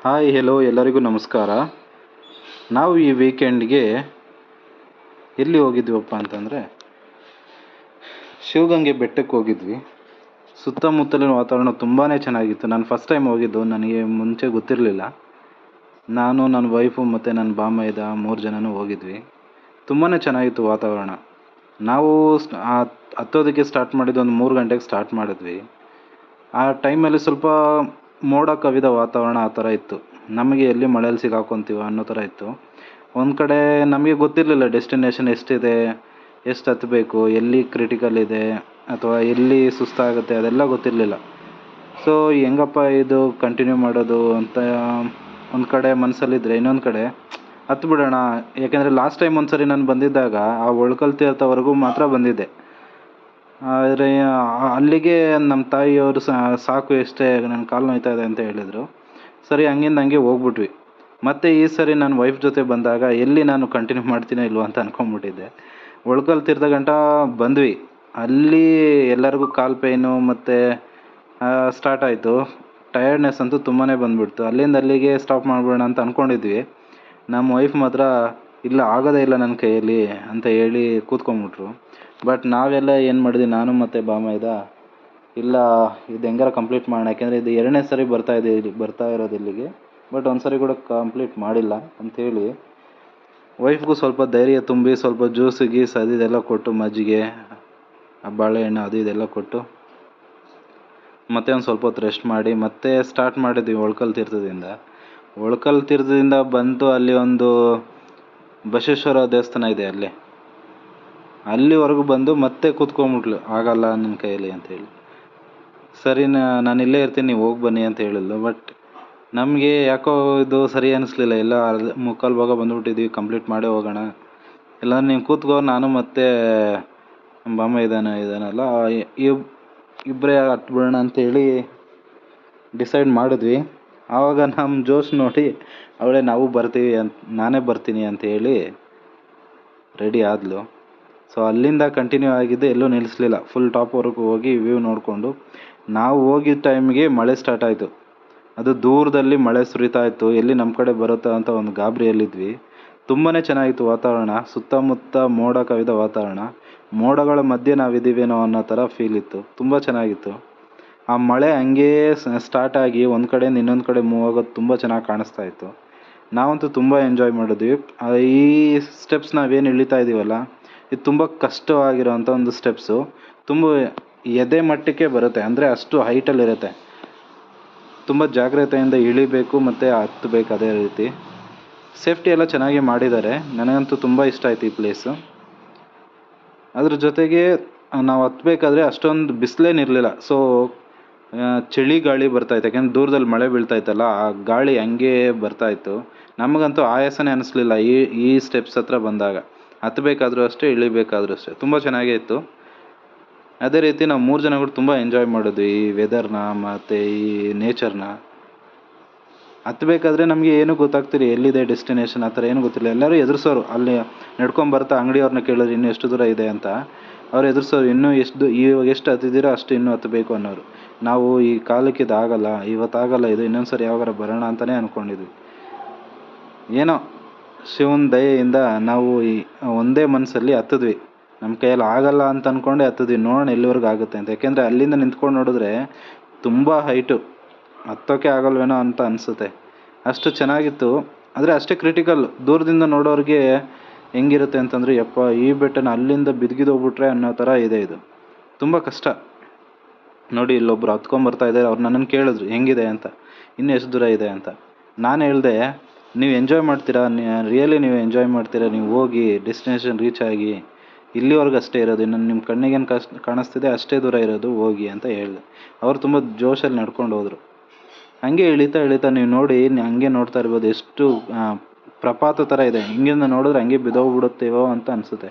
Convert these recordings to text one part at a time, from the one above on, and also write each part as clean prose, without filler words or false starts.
Hi hello ಎಲ್ಲರಿಗೂ ನಮಸ್ಕಾರ. ನಾವು ಈ ವೀಕೆಂಡ್ಗೆ ಎಲ್ಲಿ ಹೋಗಿದ್ವಪ್ಪ ಅಂತಂದರೆ ಶಿವಗಂಗೆ ಬೆಟ್ಟಕ್ಕೆ ಹೋಗಿದ್ವಿ. ಸುತ್ತಮುತ್ತಲಿನ ವಾತಾವರಣ ತುಂಬಾ ಚೆನ್ನಾಗಿತ್ತು. ನಾನು ಫಸ್ಟ್ ಟೈಮ್ ಹೋಗಿದ್ದು, ನನಗೆ ಮುಂಚೆ ಗೊತ್ತಿರಲಿಲ್ಲ. ನಾನು, ನನ್ನ ವೈಫು ಮತ್ತು ನನ್ನ ಬಾಮೈದ 3 ಜನನೂ ಹೋಗಿದ್ವಿ. ತುಂಬಾ ಚೆನ್ನಾಗಿತ್ತು ವಾತಾವರಣ. ನಾವು ಹತ್ತೋದಕ್ಕೆ ಸ್ಟಾರ್ಟ್ ಮಾಡಿದ್ದು ಒಂದು 3 ಗಂಟೆಗೆ ಸ್ಟಾರ್ಟ್ ಮಾಡಿದ್ವಿ. ಆ ಟೈಮಲ್ಲಿ ಸ್ವಲ್ಪ ಮೋಡ ಕವಿದ ವಾತಾವರಣ ಆ ಥರ ಇತ್ತು. ನಮಗೆ ಎಲ್ಲಿ ಮಳೆಯಲ್ಲಿ ಸಿಗಾಕೊಂತೀವ ಅನ್ನೋ ಥರ ಇತ್ತು. ಒಂದು ಕಡೆ ನಮಗೆ ಗೊತ್ತಿರಲಿಲ್ಲ ಡೆಸ್ಟಿನೇಷನ್ ಎಷ್ಟಿದೆ, ಎಷ್ಟು ಹತ್ತಬೇಕು, ಎಲ್ಲಿ ಕ್ರಿಟಿಕಲ್ ಇದೆ ಅಥವಾ ಎಲ್ಲಿ ಸುಸ್ತಾಗುತ್ತೆ ಅದೆಲ್ಲ ಗೊತ್ತಿರಲಿಲ್ಲ. ಸೊ ಹೆಂಗಪ್ಪ ಇದು ಕಂಟಿನ್ಯೂ ಮಾಡೋದು ಅಂತ ಒಂದು ಕಡೆ ಮನಸ್ಸಲ್ಲಿದ್ದರೆ, ಇನ್ನೊಂದು ಕಡೆ ಹತ್ತು ಬಿಡೋಣ. ಯಾಕೆಂದರೆ ಲಾಸ್ಟ್ ಟೈಮ್ ಒಂದು ಸರಿ ನಾನು ಬಂದಿದ್ದಾಗ ಆ ಒಳ್ಕಲ್ ತೀರ್ಥವರೆಗೂ ಮಾತ್ರ ಬಂದಿದ್ದೆ. ಆದರೆ ಅಲ್ಲಿಗೆ ನಮ್ಮ ತಾಯಿಯವರು ಸಾಕು ಎಷ್ಟೇ, ನನ್ನ ಕಾಲು ನೋಯ್ತಾ ಇದೆ ಅಂತ ಹೇಳಿದರು. ಸರಿ, ಹಂಗಿಂದ ಹಂಗೆ ಹೋಗ್ಬಿಟ್ವಿ. ಮತ್ತು ಈ ಸರಿ ನನ್ನ ವೈಫ್ ಜೊತೆ ಬಂದಾಗ ಎಲ್ಲಿ ನಾನು ಕಂಟಿನ್ಯೂ ಮಾಡ್ತೀನೋ ಇಲ್ವೋ ಅಂತ ಅಂದ್ಕೊಂಬಿಟ್ಟಿದ್ದೆ. ಒಳ್ಕಲ್ ತೀರ್ಥ ಗಂಟ ಬಂದ್ವಿ. ಅಲ್ಲಿ ಎಲ್ಲರಿಗೂ ಕಾಲು ಪೇಯ್ನು ಮತ್ತು ಸ್ಟಾರ್ಟ್ ಆಯಿತು. ಟಯರ್ಡ್ನೆಸ್ ಅಂತೂ ತುಂಬಾ ಬಂದುಬಿಡ್ತು. ಅಲ್ಲಿಂದ ಅಲ್ಲಿಗೆ ಸ್ಟಾಪ್ ಮಾಡಿಬಿಡೋಣ ಅಂತ ಅಂದ್ಕೊಂಡಿದ್ವಿ. ನಮ್ಮ ವೈಫ್ ಮಾತ್ರ ಇಲ್ಲ, ಆಗೋದೇ ಇಲ್ಲ ನನ್ನ ಕೈಯಲ್ಲಿ ಅಂತ ಹೇಳಿ ಕೂತ್ಕೊಂಡ್ಬಿಟ್ರು. ಬಟ್ ನಾವೆಲ್ಲ ಏನು ಮಾಡಿದ್ವಿ, ನಾನು ಮತ್ತು ಬಾಮೈದ, ಇಲ್ಲ ಇದು ಹೆಂಗಾರ ಕಂಪ್ಲೀಟ್ ಮಾಡೋಣ. ಯಾಕೆಂದರೆ ಇದು 2ನೇ ಸರಿ ಬರ್ತಾ ಇರೋದು ಇಲ್ಲಿಗೆ. ಬಟ್ ಒಂದು ಸರಿ ಕೂಡ ಕಂಪ್ಲೀಟ್ ಮಾಡಿಲ್ಲ ಅಂಥೇಳಿ ವೈಫ್ಗೂ ಸ್ವಲ್ಪ ಧೈರ್ಯ ತುಂಬಿ ಸ್ವಲ್ಪ ಜ್ಯೂಸ್ ಗೀಸ್ ಅದು ಇದೆಲ್ಲ ಕೊಟ್ಟು, ಮಜ್ಜಿಗೆ, ಬಾಳೆಹಣ್ಣು ಅದು ಇದೆಲ್ಲ ಕೊಟ್ಟು ಮತ್ತೆ ಒಂದು ಸ್ವಲ್ಪ ಹೊತ್ತು ರೆಸ್ಟ್ ಮಾಡಿ ಮತ್ತೆ ಸ್ಟಾರ್ಟ್ ಮಾಡಿದ್ವಿ ಒಳ್ಕಲ್ ತೀರ್ಥದಿಂದ. ಒಳ್ಕಲ್ ತೀರ್ಥದಿಂದ ಬಂತು, ಅಲ್ಲಿ ಒಂದು ಬಸವೇಶ್ವರ ದೇವಸ್ಥಾನ ಇದೆ, ಅಲ್ಲಿವರೆಗೂ ಬಂದು ಮತ್ತೆ ಕೂತ್ಕೊಂಡ್ಬಿಟ್ಲು, ಆಗಲ್ಲ ನನ್ನ ಕೈಯಲ್ಲಿ ಅಂತೇಳಿ. ಸರಿ, ನಾನು ಇಲ್ಲೇ ಇರ್ತೀನಿ, ನೀವು ಹೋಗಿ ಬನ್ನಿ ಅಂತ ಹೇಳಿದ್ಲು. ಬಟ್ ನಮಗೆ ಯಾಕೋ ಇದು ಸರಿ ಅನ್ನಿಸ್ಲಿಲ್ಲ. ಎಲ್ಲ ಮುಕ್ಕಾಲು ಭಾಗ ಬಂದುಬಿಟ್ಟಿದ್ವಿ, ಕಂಪ್ಲೀಟ್ ಮಾಡೇ ಹೋಗೋಣ. ಇಲ್ಲಾಂದ್ರೆ ನೀವು ಕೂತ್ಕೋ, ನಾನು ಮತ್ತೆ ಬಾಮ ಇದ್ದಾನಲ್ಲ ಇಬ್ಬರೇ ಹತ್ಬಿಡೋಣ ಅಂತೇಳಿ ಡಿಸೈಡ್ ಮಾಡಿದ್ವಿ. ಆವಾಗ ನಮ್ಮ ಜೋಶ್ ನೋಡಿ ಅವಳೇ ನಾವು ಬರ್ತೀವಿ ನಾನೇ ಬರ್ತೀನಿ ಅಂತ ಹೇಳಿ ರೆಡಿ ಆದಳು. ಸೊ ಅಲ್ಲಿಂದ ಕಂಟಿನ್ಯೂ ಆಗಿದ್ದೆ, ಎಲ್ಲೂ ನಿಲ್ಲಿಸಲಿಲ್ಲ. ಫುಲ್ ಟಾಪ್ವರೆಗೂ ಹೋಗಿ ವ್ಯೂ ನೋಡಿಕೊಂಡು, ನಾವು ಹೋಗಿದ್ದ ಟೈಮ್ಗೆ ಮಳೆ ಸ್ಟಾರ್ಟ್ ಆಯಿತು. ಅದು ದೂರದಲ್ಲಿ ಮಳೆ ಸುರಿತಾ ಇತ್ತು. ಎಲ್ಲಿ ನಮ್ಮ ಕಡೆ ಬರುತ್ತಾ ಅಂತ ಒಂದು ಗಾಬರಿಯಲ್ಲಿದ್ವಿ. ತುಂಬಾ ಚೆನ್ನಾಗಿತ್ತು ವಾತಾವರಣ. ಸುತ್ತಮುತ್ತ ಮೋಡ ಕವಿದ ವಾತಾವರಣ. ಮೋಡಗಳ ಮಧ್ಯೆ ನಾವಿದ್ದೀವೇನೋ ಅನ್ನೋ ಥರ ಫೀಲ್ ಇತ್ತು. ತುಂಬ ಚೆನ್ನಾಗಿತ್ತು. ಆ ಮಳೆ ಹಂಗೇ ಸ್ಟಾರ್ಟ್ ಆಗಿ ಒಂದು ಕಡೆಯಿಂದ ಇನ್ನೊಂದು ಕಡೆ ಮೂವ್ ಆಗೋದು ತುಂಬ ಚೆನ್ನಾಗಿ ಕಾಣಿಸ್ತಾ ಇತ್ತು. ನಾವಂತೂ ತುಂಬ ಎಂಜಾಯ್ ಮಾಡಿದ್ವಿ. ಈ ಸ್ಟೆಪ್ಸ್ ನಾವೇನು ಇಳಿತಾ ಇದ್ದೀವಲ್ಲ, ಇದು ತುಂಬ ಕಷ್ಟವಾಗಿರೋವಂಥ ಒಂದು ಸ್ಟೆಪ್ಸು. ತುಂಬ ಎದೆ ಮಟ್ಟಕ್ಕೆ ಬರುತ್ತೆ, ಅಂದರೆ ಅಷ್ಟು ಹೈಟಲ್ಲಿರುತ್ತೆ. ತುಂಬ ಜಾಗ್ರತೆಯಿಂದ ಇಳಿಬೇಕು ಮತ್ತು ಹತ್ತಬೇಕು. ಅದೇ ರೀತಿ ಸೇಫ್ಟಿ ಎಲ್ಲ ಚೆನ್ನಾಗಿ ಮಾಡಿದ್ದಾರೆ. ನನಗಂತೂ ತುಂಬ ಇಷ್ಟ ಆಯಿತು ಈ ಪ್ಲೇಸು. ಅದ್ರ ಜೊತೆಗೆ ನಾವು ಹತ್ತಬೇಕಾದ್ರೆ ಅಷ್ಟೊಂದು ಬಿಸಿಲೇನಿರಲಿಲ್ಲ. ಸೊ ಚಳಿ ಗಾಳಿ ಬರ್ತಾಯಿತ್ತು, ಯಾಕೆಂದ್ರೆ ದೂರದಲ್ಲಿ ಮಳೆ ಬೀಳ್ತಾಯಿತ್ತಲ್ಲ, ಆ ಗಾಳಿ ಹಂಗೆ ಬರ್ತಾಯಿತ್ತು. ನಮಗಂತೂ ಆಯಾಸನೇ ಅನ್ನಿಸ್ಲಿಲ್ಲ ಈ ಸ್ಟೆಪ್ಸ್ ಹತ್ರ ಬಂದಾಗ. ಹತ್ತಬೇಕಾದ್ರೂ ಅಷ್ಟೇ, ಇಳಿಬೇಕಾದ್ರೂ ಅಷ್ಟೇ, ತುಂಬ ಚೆನ್ನಾಗೇ ಇತ್ತು. ಅದೇ ರೀತಿ ನಾವು 3 ಜನಗಳು ತುಂಬ ಎಂಜಾಯ್ ಮಾಡಿದ್ವಿ ಈ ವೆದರ್ನ ಮತ್ತು ಈ ನೇಚರ್ನ. ಹತ್ತಬೇಕಾದ್ರೆ ನಮಗೆ ಏನೂ ಗೊತ್ತಾಗ್ತಿರಿ, ಎಲ್ಲಿದೆ ಡೆಸ್ಟಿನೇಷನ್ ಆ ಥರ ಏನೂ ಗೊತ್ತಿಲ್ಲ. ಎಲ್ಲರೂ ಎದುರಿಸೋರು. ಅಲ್ಲಿ ನಡ್ಕೊಂಬರ್ತಾ ಅಂಗಡಿಯವ್ರನ್ನ ಕೇಳಿದ್ರು ಇನ್ನೂ ಎಷ್ಟು ದೂರ ಇದೆ ಅಂತ. ಅವ್ರು ಎದುರಿಸೋರು, ಇನ್ನೂ ಇವಾಗ ಎಷ್ಟು ಹತ್ತಿದ್ದೀರೋ ಅಷ್ಟು ಇನ್ನೂ ಹತ್ತಬೇಕು ಅನ್ನೋರು. ನಾವು ಈ ಕಾಲಕ್ಕೆ ಇದಾಗಲ್ಲ, ಇವತ್ತಾಗಲ್ಲ, ಇದು ಇನ್ನೊಂದು ಸರಿ ಯಾವಾಗಾರ ಬರೋಣ ಅಂತಲೇ ಅಂದ್ಕೊಂಡಿದ್ವಿ. ಏನೋ ಶಿವನ ದಯೆಯಿಂದ ನಾವು ಈ ಒಂದೇ ಮನಸ್ಸಲ್ಲಿ ಹತ್ತಿದ್ವಿ. ನಮ್ಮ ಕೈಯಲ್ಲಿ ಆಗಲ್ಲ ಅಂತ ಅಂದ್ಕೊಂಡೆ ಹತ್ತಿದ್ವಿ. ನೋಡೋಣ ಎಲ್ಲಿವರೆಗೂ ಆಗುತ್ತೆ ಅಂತ. ಯಾಕೆಂದರೆ ಅಲ್ಲಿಂದ ನಿಂತ್ಕೊಂಡು ನೋಡಿದ್ರೆ ತುಂಬ ಹೈಟು, ಹತ್ತೋಕ್ಕೆ ಆಗಲ್ವೇನೋ ಅಂತ ಅನಿಸುತ್ತೆ. ಅಷ್ಟು ಚೆನ್ನಾಗಿತ್ತು. ಆದರೆ ಅಷ್ಟೇ ಕ್ರಿಟಿಕಲ್. ದೂರದಿಂದ ನೋಡೋರಿಗೆ ಹೆಂಗಿರುತ್ತೆ ಅಂತಂದರೆ, ಯಪ್ಪ ಈ ಬೆಟ್ಟನ ಅಲ್ಲಿಂದ ಬಿದ್ಗಿದೋಗ್ಬಿಟ್ರೆ ಅನ್ನೋ ಥರ ಇದೆ. ಇದು ತುಂಬ ಕಷ್ಟ. ನೋಡಿ, ಇಲ್ಲೊಬ್ರು ಹತ್ಕೊಂಬರ್ತಾ ಇದ್ದಾರೆ. ಅವ್ರು ನನ್ನನ್ನು ಕೇಳಿದ್ರು ಹೆಂಗಿದೆ ಅಂತ, ಇನ್ನೂ ಎಷ್ಟು ದೂರ ಇದೆ ಅಂತ. ನಾನು ಹೇಳಿದೆ, ನೀವು ಎಂಜಾಯ್ ಮಾಡ್ತೀರಾ, ರಿಯಲಿ ನೀವು ಎಂಜಾಯ್ ಮಾಡ್ತೀರಾ, ನೀವು ಹೋಗಿ ಡೆಸ್ಟಿನೇಷನ್ ರೀಚ್ ಆಗಿ, ಇಲ್ಲಿವರೆಗೂ ಅಷ್ಟೇ ಇರೋದು, ಇನ್ನು ನಿಮ್ಮ ಕಣ್ಣಿಗೇನು ಕಾಣಿಸ್ತಿದೆ ಅಷ್ಟೇ ದೂರ ಇರೋದು, ಹೋಗಿ ಅಂತ ಹೇಳಿದೆ. ಅವರು ತುಂಬ ಜೋಶಲ್ಲಿ ನಡ್ಕೊಂಡು ಹೋದರು. ಹಂಗೆ ಇಳಿತಾ ನೀವು ನೋಡಿ, ಹಂಗೆ ನೋಡ್ತಾ ಇರ್ಬೋದು, ಎಷ್ಟು ಪ್ರಪಾತ ಥರ ಇದೆ. ಹಿಂಗಿಂದ ನೋಡಿದ್ರೆ ಹಂಗೆ ಬಿದ್ದೋಗ್ಬಿಡುತ್ತೇವೋ ಅಂತ ಅನಿಸುತ್ತೆ.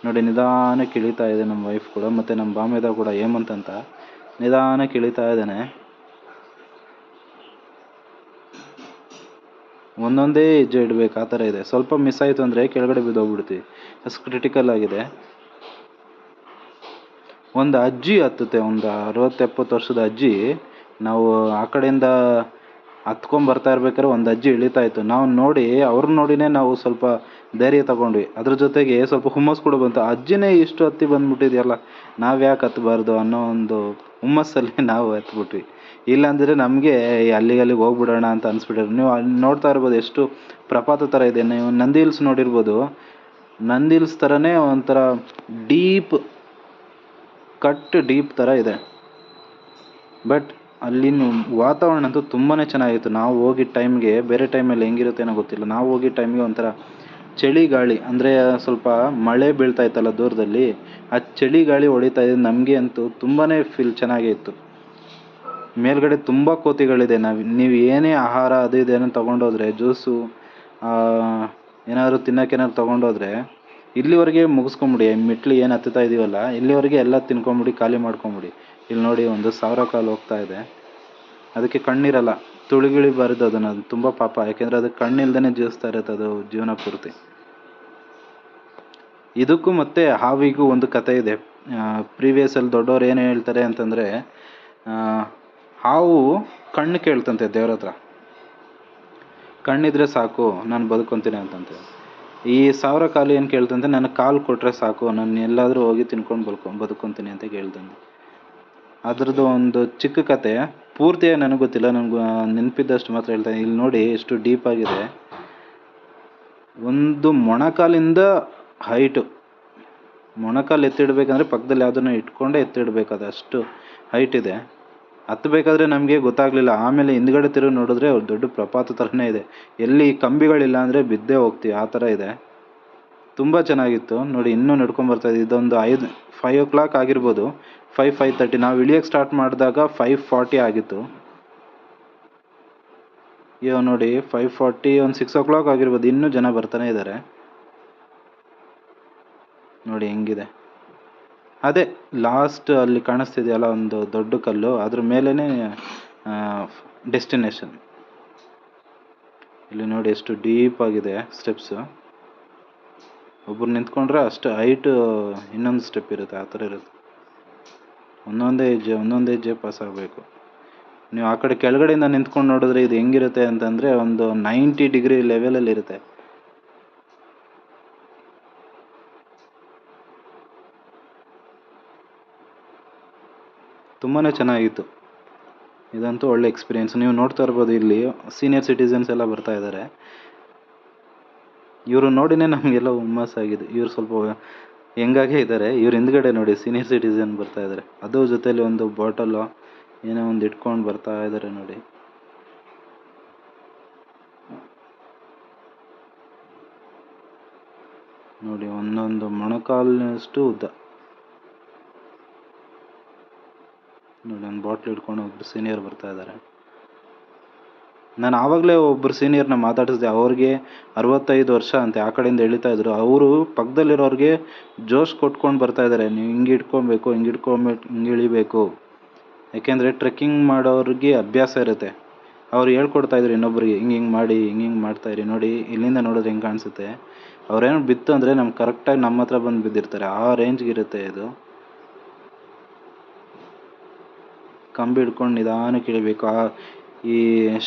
ನೋಡಿ, ನಿಧಾನಕ್ಕೆ ಇಳಿತಾ ಇದೆ ನಮ್ಮ ವೈಫ್ ಕೂಡ, ಮತ್ತು ನಮ್ಮ ಬಾಮೇದ ಕೂಡ, ಹೇಮಂತ್ ಅಂತ, ನಿಧಾನಕ್ಕೆ ಇಳಿತಾ ಇದ್ದಾನೆ. ಒಂದೊಂದೇ ಹೆಜ್ಜೆ ಇಡಬೇಕು, ಆ ಥರ ಇದೆ. ಸ್ವಲ್ಪ ಮಿಸ್ ಆಯಿತು ಅಂದರೆ ಕೆಳಗಡೆ ಬಿದ್ದೋಗ್ಬಿಡ್ತೀವಿ, ಅಷ್ಟು ಕ್ರಿಟಿಕಲ್ ಆಗಿದೆ. ಒಂದು ಅಜ್ಜಿ ಹತ್ತುತ್ತೆ, ಒಂದು 60-70 ವರ್ಷದ ಅಜ್ಜಿ. ನಾವು ಆ ಕಡೆಯಿಂದ ಹತ್ಕೊಂಡು ಬರ್ತಾ ಇರ್ಬೇಕಾದ್ರೆ ಒಂದು ಅಜ್ಜಿ ಇಳಿತಾ ಇತ್ತು. ನಾವು ನೋಡಿ ಅವ್ರನ್ನ ನೋಡಿನೇ ನಾವು ಸ್ವಲ್ಪ ಧೈರ್ಯ ತಗೊಂಡ್ವಿ. ಅದ್ರ ಜೊತೆಗೆ ಸ್ವಲ್ಪ ಹುಮ್ಮಸ್ಸು ಕೂಡ ಬಂತು. ಅಜ್ಜಿನೇ ಇಷ್ಟು ಹತ್ತಿ ಬಂದ್ಬಿಟ್ಟಿದೆಯಲ್ಲ, ನಾವು ಯಾಕೆ ಹತ್ತಬಾರ್ದು ಅನ್ನೋ ಒಂದು ಹುಮ್ಮಸ್ಸಲ್ಲಿ ನಾವು ಹತ್ಬಿಟ್ವಿ. ಇಲ್ಲಾಂದರೆ ನಮಗೆ ಅಲ್ಲಿಗೆ ಹೋಗ್ಬಿಡೋಣ ಅಂತ ಅನಿಸ್ಬಿಟ್ಟಿರೋದು. ನೀವು ಅಲ್ಲಿ ನೋಡ್ತಾ ಇರ್ಬೋದು ಎಷ್ಟು ಪ್ರಪಾತ ಥರ ಇದೆ. ನೀವು ನಂದಿ ಹಿಲ್ಸ್ ನೋಡಿರ್ಬೋದು. ನಂದಿ ಹಿಲ್ಸ್ ಥರನೇ ಒಂಥರ ಡೀಪ್ ಡೀಪ್ ಥರ ಇದೆ. ಬಟ್ ಅಲ್ಲಿನ ವಾತಾವರಣ ಅಂತೂ ತುಂಬಾ ಚೆನ್ನಾಗಿತ್ತು. ನಾವು ಹೋಗಿದ್ದ ಟೈಮ್ಗೆ ಬೇರೆ ಟೈಮಲ್ಲಿ ಹೆಂಗಿರುತ್ತೆ ಏನೋ ಗೊತ್ತಿಲ್ಲ. ನಾವು ಹೋಗಿದ್ದ ಟೈಮ್ಗೆ ಒಂಥರ ಚಳಿ ಗಾಳಿ, ಅಂದರೆ ಸ್ವಲ್ಪ ಮಳೆ ಬೀಳ್ತಾ ಇತ್ತಲ್ಲ ದೂರದಲ್ಲಿ, ಆ ಚಳಿ ಗಾಳಿ ಹೊಡಿತಾ ಇದ್ದು ನಮಗೆ ಅಂತೂ ತುಂಬಾ ಫೀಲ್ ಚೆನ್ನಾಗೇ ಇತ್ತು. ಮೇಲ್ಗಡೆ ತುಂಬ ಕೋತಿಗಳಿದೆ. ನೀವು ಏನೇ ಆಹಾರ ಅದು ಇದು ಏನೋ ತೊಗೊಂಡೋದ್ರೆ, ಜ್ಯೂಸು ಏನಾದರೂ ತಿನ್ನೋಕ್ಕೇನಾದ್ರು ತೊಗೊಂಡೋದ್ರೆ ಇಲ್ಲಿವರೆಗೆ ಮುಗಿಸ್ಕೊಂಬಿಡಿ. ಮೆಟ್ಲು ಏನು ಹತ್ತುತ್ತಾ ಇದೀವಲ್ಲ, ಇಲ್ಲಿವರೆಗೆ ಎಲ್ಲ ತಿನ್ಕೊಂಬಿಡಿ, ಖಾಲಿ ಮಾಡ್ಕೊಂಬಿಡಿ. ಇಲ್ಲಿ ನೋಡಿ ಒಂದು 1000 ಕಾಲು ಹೋಗ್ತಾ ಇದೆ. ಅದಕ್ಕೆ ಕಣ್ಣಿರಲ್ಲ, ತುಳಿಗಿಳಿಬಾರ್ದು ಅದನ್ನು. ಅದು ತುಂಬ ಪಾಪ, ಯಾಕೆಂದರೆ ಅದು ಕಣ್ಣಿಲ್ದೇ ಜೀವಿಸ್ತಾ ಇರುತ್ತೆ ಅದು ಜೀವನ ಪೂರ್ತಿ. ಇದಕ್ಕೂ ಮತ್ತು ಹಾವಿಗೂ ಒಂದು ಕತೆ ಇದೆ. ಪ್ರೀವಿಯಸ್ಸಲ್ಲಿ ದೊಡ್ಡವ್ರು ಏನು ಹೇಳ್ತಾರೆ ಅಂತಂದರೆ, ಹಾವು ಕಣ್ಣು ಕೇಳ್ತಂತೆ ದೇವ್ರ ಹತ್ರ. ಕಣ್ಣಿದ್ರೆ ಸಾಕು, ನಾನು ಬದುಕೊಂತೀನಿ ಅಂತಂತೆ. ಈ 1000 ಕಾಲು ಏನು ಕೇಳ್ತಂತೆ, ನನಗೆ ಕಾಲು ಕೊಟ್ಟರೆ ಸಾಕು, ನಾನು ಎಲ್ಲಾದರೂ ಹೋಗಿ ತಿನ್ಕೊಂಡು ಬದುಕೊಂತೀನಿ ಅಂತ ಕೇಳ್ತಂತೆ. ಅದ್ರದ್ದು ಒಂದು ಚಿಕ್ಕ ಕತೆ, ಪೂರ್ತಿಯಾಗಿ ನನಗೆ ಗೊತ್ತಿಲ್ಲ, ನನಗೆ ನೆನಪಿದ್ದಷ್ಟು ಮಾತ್ರ ಹೇಳ್ತಾನೆ. ಇಲ್ಲಿ ನೋಡಿ ಎಷ್ಟು ಡೀಪ್ ಆಗಿದೆ. ಒಂದು ಮೊಣಕಾಲಿಂದ ಹೈಟು, ಮೊಣಕಾಲು ಎತ್ತಿಡ್ಬೇಕಂದ್ರೆ ಪಕ್ಕದಲ್ಲಿ ಯಾವುದನ್ನು ಇಟ್ಕೊಂಡೇ ಎತ್ತಿಡ್ಬೇಕು, ಅದು ಅಷ್ಟು ಹೈಟ್ ಇದೆ. ಹತ್ತಬೇಕಾದ್ರೆ ನಮಗೆ ಗೊತ್ತಾಗಲಿಲ್ಲ. ಆಮೇಲೆ ಹಿಂದ್ಗಡೆ ತಿರುಗಿ ನೋಡಿದ್ರೆ ದೊಡ್ಡ ಪ್ರಪಾತ ಥರನೇ ಇದೆ. ಎಲ್ಲಿ ಕಂಬಿಗಳಿಲ್ಲ ಅಂದರೆ ಬಿದ್ದೇ ಹೋಗ್ತೀವಿ, ಆ ಥರ ಇದೆ. ತುಂಬ ಚೆನ್ನಾಗಿತ್ತು ನೋಡಿ. ಇನ್ನೂ ನಡ್ಕೊಂಬರ್ತಾಯಿದ್ದೆ. ಇದೊಂದು 5 o'clock ಆಗಿರ್ಬೋದು, 5:30. ನಾವು ಇಳಿಯೋಕ್ಕೆ ಸ್ಟಾರ್ಟ್ ಮಾಡಿದಾಗ 5:40 ಆಗಿತ್ತು. ಇವಾಗ ನೋಡಿ 5:40, ಒಂದು 6 o'clock ಆಗಿರ್ಬೋದು. ಇನ್ನೂ ಜನ ಬರ್ತಾನೆ ಇದ್ದಾರೆ ನೋಡಿ ಹೆಂಗಿದೆ. ಅದೇ ಲಾಸ್ಟ್ ಅಲ್ಲಿ ಕಾಣಿಸ್ತಿದೆಯಲ್ಲ ಒಂದು ದೊಡ್ಡ ಕಲ್ಲು, ಅದ್ರ ಮೇಲೇ ಡೆಸ್ಟಿನೇಷನ್. ಇಲ್ಲಿ ನೋಡಿ ಎಷ್ಟು ಡೀಪ್ ಆಗಿದೆ ಸ್ಟೆಪ್ಸು. ಒಬ್ಬರು ನಿಂತ್ಕೊಂಡ್ರೆ ಅಷ್ಟು ಹೈಟು ಇನ್ನೊಂದು ಸ್ಟೆಪ್ ಇರುತ್ತೆ, ಆ ಥರ ಇರುತ್ತೆ. ಒಂದೊಂದೇ ಹೆಜ್ಜೆ ಪಾಸ್ ಆಗಬೇಕು. ನೀವು ಆ ಕಡೆ ಕೆಳಗಡೆಯಿಂದ ನಿಂತ್ಕೊಂಡು ನೋಡಿದ್ರೆ ಇದು ಹೆಂಗಿರುತ್ತೆ ಅಂತಂದರೆ ಒಂದು 90 ಡಿಗ್ರಿ ಲೆವೆಲಲ್ಲಿ ಇರುತ್ತೆ. ತುಂಬಾ ಚೆನ್ನಾಗಿತ್ತು. ಇದಂತೂ ಒಳ್ಳೆ ಎಕ್ಸ್ಪೀರಿಯೆನ್ಸ್. ನೀವು ನೋಡ್ತಾ ಇರ್ಬೋದು, ಇಲ್ಲಿ ಸೀನಿಯರ್ ಸಿಟಿಸನ್ಸ್ ಎಲ್ಲ ಬರ್ತಾ ಇದ್ದಾರೆ. ಇವರು ನೋಡಿನೇ ನಮಗೆಲ್ಲ ಹುಮ್ಮಸ್ಸಾಗಿದೆ. ಇವ್ರು ಸ್ವಲ್ಪ ಹೆಂಗಾಗೇ ಇದ್ದಾರೆ. ಇವ್ರ ಹಿಂದ್ಗಡೆ ನೋಡಿ ಸೀನಿಯರ್ ಸಿಟಿಸನ್ ಬರ್ತಾ ಇದ್ದಾರೆ. ಅದು ಜೊತೆಲಿ ಒಂದು ಬಾಟಲು ಏನೋ ಒಂದು ಇಟ್ಕೊಂಡು ಬರ್ತಾ ಇದ್ದಾರೆ ನೋಡಿ. ನೋಡಿ ಒಂದೊಂದು ಮೊಣಕಾಲಿನಷ್ಟು ಉದ್ದ. ನೋಡಿ ಒಂದು ಬಾಟ್ಲ್ ಇಟ್ಕೊಂಡು ಒಬ್ಬರು ಸೀನಿಯರ್ ಬರ್ತಾ ಇದ್ದಾರೆ. ನಾನು ಆವಾಗಲೇ ಒಬ್ಬರು ಸೀನಿಯರ್ನ ಮಾತಾಡಿಸಿದೆ. ಅವ್ರಿಗೆ 65 ವರ್ಷ ಅಂತೆ. ಆ ಕಡೆಯಿಂದ ಇಳಿತಾ ಇದ್ರು. ಅವರು ಪಕ್ಕದಲ್ಲಿರೋರಿಗೆ ಜೋಶ್ ಕೊಟ್ಕೊಂಡು ಬರ್ತಾ ಇದ್ದಾರೆ. ನೀವು ಹಿಂಗೆ ಇಟ್ಕೊಬೇಕು, ಹಿಂಗೆ ಇಳಿಬೇಕು. ಯಾಕೆಂದರೆ ಟ್ರೆಕ್ಕಿಂಗ್ ಮಾಡೋರಿಗೆ ಅಭ್ಯಾಸ ಇರುತ್ತೆ. ಅವ್ರು ಹೇಳ್ಕೊಡ್ತಾ ಇದ್ರು ಇನ್ನೊಬ್ರಿಗೆ, ಹಿಂಗೆ ಮಾಡಿ, ಹಿಂಗೆ ಮಾಡ್ತಾಯಿರಿ. ನೋಡಿ ಇಲ್ಲಿಂದ ನೋಡಿದ್ರೆ ಹೆಂಗೆ ಕಾಣಿಸುತ್ತೆ. ಅವ್ರೇನು ಬಿತ್ತು ಅಂದರೆ ನಮ್ಗೆ ಕರೆಕ್ಟಾಗಿ ನಮ್ಮ ಹತ್ರ ಬಂದು ಬಿದ್ದಿರ್ತಾರೆ. ಆ ರೇಂಜ್ಗೆ ಇರುತ್ತೆ ಇದು. ಕಂಬಿ ಹಿಡ್ಕೊಂಡು ನಿಧಾನಕ್ಕೆ ಇಳಿಬೇಕು. ಈ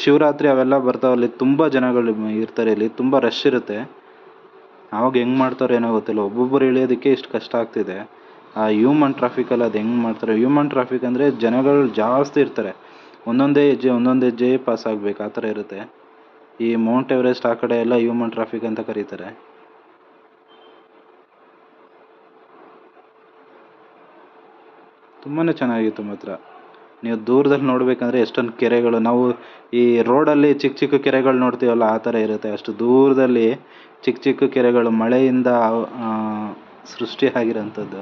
ಶಿವರಾತ್ರಿ ಅವೆಲ್ಲ ಬರ್ತಾವಲ್ಲಿ ತುಂಬ ಜನಗಳು ಇರ್ತಾರೆ. ಇಲ್ಲಿ ತುಂಬ ರಶ್ ಇರುತ್ತೆ. ಆವಾಗ ಹೆಂಗೆ ಮಾಡ್ತಾರೋ ಏನೋ ಗೊತ್ತಿಲ್ಲ. ಒಬ್ಬೊಬ್ಬರು ಇಳಿಯೋದಕ್ಕೆ ಇಷ್ಟು ಕಷ್ಟ ಆಗ್ತಿದೆ. ಆ ಹ್ಯೂಮನ್ ಟ್ರಾಫಿಕಲ್ಲಿ ಅದು ಹೆಂಗೆ ಮಾಡ್ತಾರೆ. ಹ್ಯೂಮನ್ ಟ್ರಾಫಿಕ್ ಅಂದರೆ ಜನಗಳು ಜಾಸ್ತಿ ಇರ್ತಾರೆ. ಒಂದೊಂದೇ ಹೆಜ್ಜೆ ಪಾಸ್ ಆಗಬೇಕು, ಆ ಥರ ಇರುತ್ತೆ. ಈ ಮೌಂಟ್ ಎವರೆಸ್ಟ್ ಆ ಕಡೆ ಎಲ್ಲ ಹ್ಯೂಮನ್ ಟ್ರಾಫಿಕ್ ಅಂತ ಕರೀತಾರೆ. ತುಂಬಾ ಚೆನ್ನಾಗಿತ್ತು ಮಾತ್ರ. ನೀವು ದೂರದಲ್ಲಿ ನೋಡಬೇಕಂದ್ರೆ ಎಷ್ಟೊಂದು ಕೆರೆಗಳು, ನಾವು ಈ ರೋಡಲ್ಲಿ ಚಿಕ್ಕ ಚಿಕ್ಕ ಕೆರೆಗಳು ನೋಡ್ತೀವಲ್ಲ, ಆ ಥರ ಇರುತ್ತೆ. ಅಷ್ಟು ದೂರದಲ್ಲಿ ಚಿಕ್ಕ ಚಿಕ್ಕ ಕೆರೆಗಳು ಮಳೆಯಿಂದ ಸೃಷ್ಟಿ ಆಗಿರೋಂಥದ್ದು.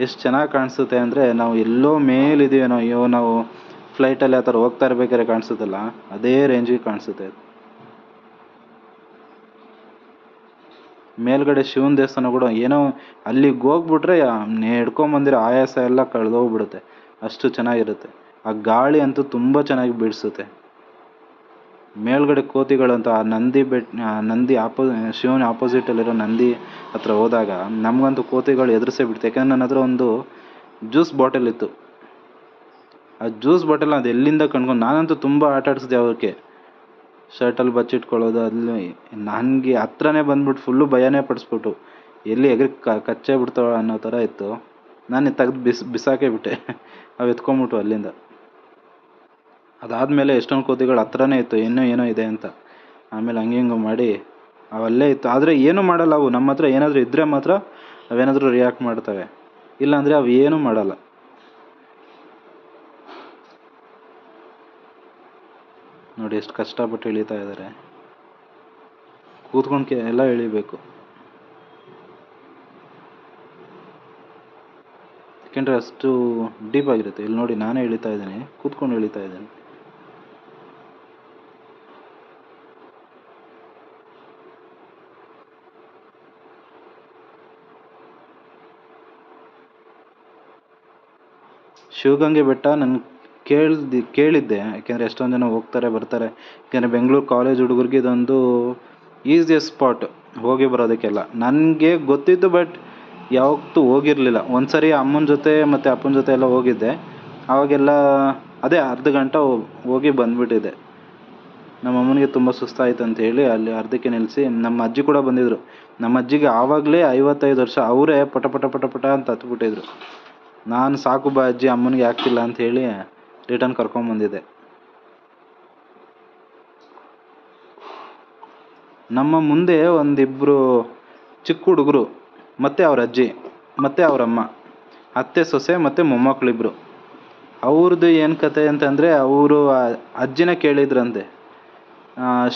ಎಷ್ಟು ಚೆನ್ನಾಗಿ ಕಾಣಿಸುತ್ತೆ ಅಂದರೆ, ನಾವು ಎಲ್ಲೋ ಮೇಲಿದ್ದೀವೇನೋ, ಅಯ್ಯೋ ನಾವು ಫ್ಲೈಟಲ್ಲಿ ಆ ಥರ ಹೋಗ್ತಾ ಇರ್ಬೇಕಾದ್ರೆ ಕಾಣಿಸುತ್ತಲ್ಲ, ಅದೇ ರೇಂಜಿಗೆ ಕಾಣಿಸುತ್ತೆ. ಮೇಲ್ಗಡೆ ಶಿವನ ದೇವಸ್ಥಾನ ಕೂಡ ಏನೋ ಅಲ್ಲಿಗೆ ಹೋಗ್ಬಿಟ್ರೆ ಹಿಡ್ಕೊಂಬಂದಿರೋ ಆಯಾಸ ಎಲ್ಲ ಕಳೆದೋಗ್ಬಿಡುತ್ತೆ, ಅಷ್ಟು ಚೆನ್ನಾಗಿರುತ್ತೆ. ಆ ಗಾಳಿ ಅಂತೂ ತುಂಬ ಚೆನ್ನಾಗಿ ಬೀಳಿಸುತ್ತೆ. ಮೇಲ್ಗಡೆ ಕೋತಿಗಳಂತ ಆ ನಂದಿ ಶಿವನ ಆಪೋಸಿಟಲ್ಲಿರೋ ನಂದಿ ಹತ್ರ ಹೋದಾಗ ನಮಗಂತೂ ಕೋತಿಗಳು ಎದುರಿಸೇ ಬಿಡ್ತು. ಯಾಕಂದರೆ ನನ್ನ ಹತ್ರ ಒಂದು ಜ್ಯೂಸ್ ಬಾಟಲ್ ಇತ್ತು. ಆ ಜ್ಯೂಸ್ ಬಾಟಲ್ ಅದು ಎಲ್ಲಿಂದ ಕಂಡ್ಕೊಂಡು ನಾನಂತೂ ತುಂಬ ಆಟ ಆಡಿಸಿದೆ ಅವಕ್ಕೆ. ಶರ್ಟಲ್ಲಿ ಬಚ್ಚಿಟ್ಕೊಳ್ಳೋದು. ಅಲ್ಲಿ ನನಗೆ ಹತ್ರನೇ ಬಂದ್ಬಿಟ್ಟು ಫುಲ್ಲು ಭಯನೇ ಪಡಿಸ್ಬಿಟ್ಟು ಎಲ್ಲಿ ಎಗರಿ ಕಚ್ಚೇ ಬಿಡ್ತಾವೆ ಅನ್ನೋ ಥರ ಇತ್ತು. ನಾನು ತೆಗ್ದು ಬಿಸಾಕೇ ಬಿಟ್ಟೆ. ಅವು ಎತ್ಕೊಂಬಿಟ್ವು ಅಲ್ಲಿಂದ. ಅದಾದಮೇಲೆ ಎಷ್ಟೊಂದು ಕೋತಿಗಳು ಹತ್ರನೇ ಇತ್ತು, ಇನ್ನೂ ಏನೋ ಇದೆ ಅಂತ. ಆಮೇಲೆ ಹಂಗೆ ಹಿಂಗೆ ಮಾಡಿ ಅವಲ್ಲೇ ಇತ್ತು. ಆದರೆ ಏನೂ ಮಾಡಲ್ಲ ಅವು. ನಮ್ಮ ಹತ್ರ ಏನಾದರೂ ಇದ್ದರೆ ಮಾತ್ರ ಅವೇನಾದರೂ ರಿಯಾಕ್ಟ್ ಮಾಡ್ತವೆ, ಇಲ್ಲಾಂದರೆ ಅವು ಏನೂ ಮಾಡಲ್ಲ. ನೋಡಿ ಎಷ್ಟು ಕಷ್ಟಪಟ್ಟು ಇಳಿತಾ ಇದ್ದಾರೆ. ಕೂತ್ಕೊಂಡು ಎಲ್ಲ ಇಳಿಬೇಕು, ಯಾಕೆಂದರೆ ಅಷ್ಟು ಡೀಪ್ ಆಗಿರುತ್ತೆ. ಇಲ್ಲಿ ನೋಡಿ ನಾನೇ ಇಳಿತಾ ಇದ್ದೀನಿ, ಕೂತ್ಕೊಂಡು ಇಳಿತಾ ಇದ್ದೀನಿ. ಶಿವಗಂಗೆ ಬೆಟ್ಟ ನಾನು ಕೇಳಿದ್ದೆ, ಯಾಕೆಂದರೆ ಎಷ್ಟೊಂದು ಜನ ಹೋಗ್ತಾರೆ ಬರ್ತಾರೆ. ಯಾಕೆಂದರೆ ಬೆಂಗಳೂರು ಕಾಲೇಜ್ ಹುಡುಗರಿಗೆ ಇದೊಂದು ಈಸಿಯೆಸ್ಟ್ ಸ್ಪಾಟ್ ಹೋಗಿ ಬರೋದಕ್ಕೆಲ್ಲ. ನನಗೆ ಗೊತ್ತಿತ್ತು, ಬಟ್ ಯಾವತ್ತೂ ಹೋಗಿರಲಿಲ್ಲ. ಒಂದು ಸರಿ ಅಮ್ಮನ ಜೊತೆ ಮತ್ತು ಅಪ್ಪನ ಜೊತೆ ಎಲ್ಲ ಹೋಗಿದ್ದೆ. ಆವಾಗೆಲ್ಲ ಅದೇ ಅರ್ಧ ಗಂಟೆ ಹೋಗಿ ಬಂದುಬಿಟ್ಟಿದ್ದೆ. ನಮ್ಮ ಅಮ್ಮನಿಗೆ ತುಂಬ ಸುಸ್ತಾಯ್ತು ಅಂತೇಳಿ ಅಲ್ಲಿ ಅರ್ಧಕ್ಕೆ ನಿಲ್ಲಿಸಿ. ನಮ್ಮ ಅಜ್ಜಿ ಕೂಡ ಬಂದಿದ್ದರು. ನಮ್ಮ ಅಜ್ಜಿಗೆ ಆವಾಗಲೇ 55 ವರ್ಷ. ಅವರೇ ಪಟ ಪಟ ಪಟ ಪಟ ಅಂತ ಹತ್ಬಿಟ್ಟಿದ್ರು. ನಾನು ಸಾಕು ಬಾ ಅಜ್ಜಿ, ಅಮ್ಮನಿಗೆ ಆಗ್ತಿಲ್ಲ ಅಂಥೇಳಿ ರಿಟರ್ನ್ ಕರ್ಕೊಂಬಂದಿದ್ದೆ. ನಮ್ಮ ಮುಂದೆ ಒಂದಿಬ್ಬರು ಚಿಕ್ಕ ಹುಡುಗರು ಮತ್ತು ಅವ್ರ ಅಜ್ಜಿ ಮತ್ತು ಅವರಮ್ಮ, ಅತ್ತೆ ಸೊಸೆ ಮತ್ತು ಮೊಮ್ಮಕ್ಕಳಿಬ್ರು. ಅವ್ರದ್ದು ಏನು ಕತೆ ಅಂತಂದರೆ, ಅವರು ಅಜ್ಜಿನ ಕೇಳಿದ್ರಂತೆ,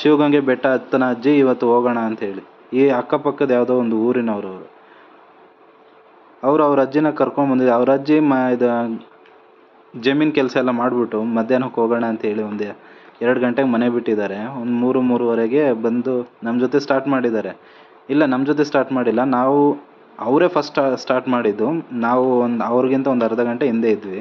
ಶಿವಗಂಗೆ ಬೆಟ್ಟ ಹತ್ತನ ಅಜ್ಜಿ, ಇವತ್ತು ಹೋಗೋಣ ಅಂಥೇಳಿ. ಈ ಅಕ್ಕಪಕ್ಕದ ಯಾವುದೋ ಒಂದು ಊರಿನವರು ಅವರು ಅವ್ರ ಅಜ್ಜಿನ ಕರ್ಕೊಂಬಂದಿದ್ದೆ. ಅವ್ರ ಅಜ್ಜಿ ಇದು ಜಮೀನು ಕೆಲಸ ಎಲ್ಲ ಮಾಡಿಬಿಟ್ಟು ಮಧ್ಯಾಹ್ನಕ್ಕೆ ಹೋಗೋಣ ಅಂತೇಳಿ ಒಂದು 2 ಗಂಟೆಗೆ ಮನೆ ಬಿಟ್ಟಿದ್ದಾರೆ. ಒಂದು 3-3:30ಗೆ ಬಂದು ನಮ್ಮ ಜೊತೆ ಸ್ಟಾರ್ಟ್ ಮಾಡಿದ್ದಾರೆ. ಇಲ್ಲ, ನಮ್ಮ ಜೊತೆ ಸ್ಟಾರ್ಟ್ ಮಾಡಿಲ್ಲ, ಅವರೇ ಫಸ್ಟ್ ಸ್ಟಾರ್ಟ್ ಮಾಡಿದ್ದು. ನಾವು ಅವ್ರಿಗಿಂತ ಒಂದು ಅರ್ಧ ಗಂಟೆ ಹಿಂದೆ ಇದ್ವಿ.